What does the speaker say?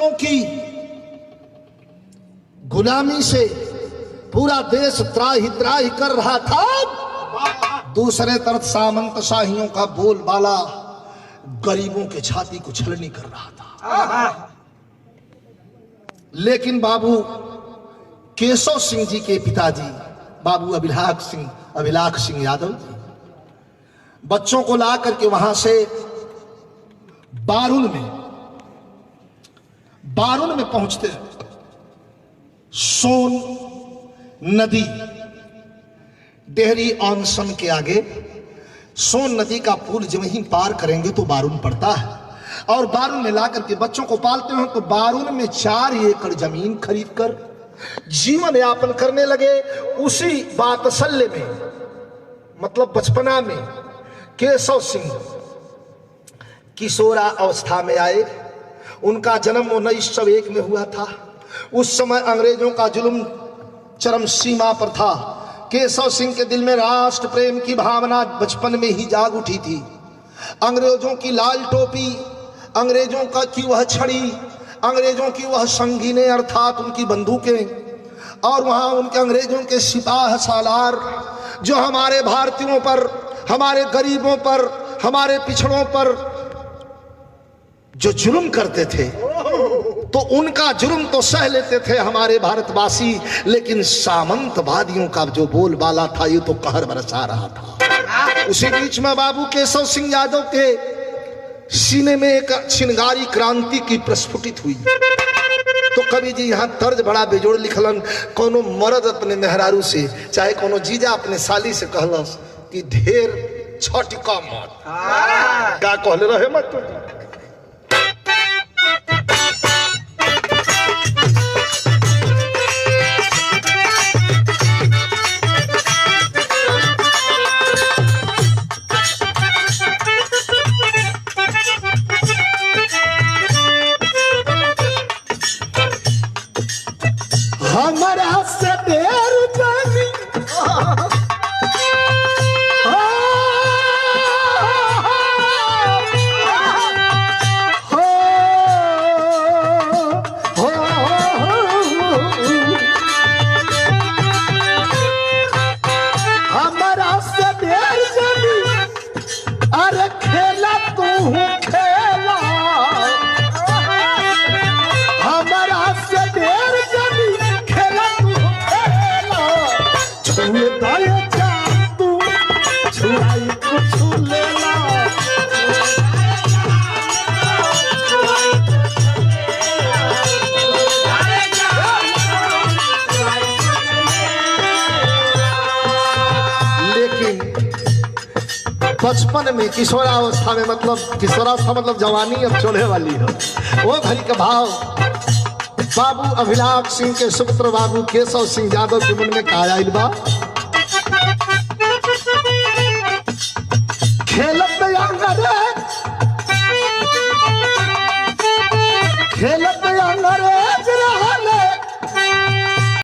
अंग्रेजों की गुलामी से पूरा देश त्राही त्राही कर रहा था, दूसरे तरफ सामंत शाहियों का बोलबाला गरीबों के छाती को छलनी कर रहा था। लेकिन बाबू केशव सिंह जी के पिताजी बाबू अभिलाख सिंह यादव जी बच्चों को ला करके वहां से बारुण में पहुंचते हैं। सोन नदी डेहरी ऑनसन के आगे सोन नदी का पुल जब ही पार करेंगे तो बारुण पड़ता है, और बारुण में ला करके बच्चों को पालते हैं। तो बारुण में 4 एकड़ जमीन खरीद कर जीवन यापन करने लगे। उसी बातसल्य में, मतलब बचपना में, केशव सिंह किशोरा अवस्था में आए। उनका जन्म 1901 में हुआ था। उस समय अंग्रेजों का जुल्म चरम सीमा पर था। केशव सिंह के दिल में राष्ट्र प्रेम की भावना बचपन में ही जाग उठी थी। अंग्रेजों की लाल टोपी, अंग्रेजों का की वह छड़ी, अंग्रेजों की वह संगीनें अर्थात उनकी बंदूकें, और वहां उनके अंग्रेजों के सिपाह सालार जो हमारे भारतीयों पर, हमारे गरीबों पर, हमारे पिछड़ों पर जो जुल्म करते थे, तो उनका जुर्म तो सह लेते थे हमारे भारतवासी, लेकिन सामंतवादियों का जो बोलबाला था ये तो कहर बरसा रहा था। उसी बीच में बाबू केशव सिंह यादव के सीने में एक चिंगारी क्रांति की प्रस्फुटित हुई। तो कवि जी यहाँ तर्ज बड़ा बेजोड़ लिखलन। कोनो मर्द अपने मेहरारू से, चाहे कोनो जीजा अपने साली से कहलस कि ढेर छटिका मत, का कहले रहे मत तो हमारा से देर जानी हमारा से देर जानी, अरे खेला तू खेला, हमारा से देर जानी बचपन में, किशोरावस्था में, मतलब किशोरावस्था मतलब जवानी अब चढ़े वाली है, वो घड़ी का भाव बाबू अभिलाख सिंह के सुपुत्र बाबू केशव सिंह यादव के मन में का आइल बा।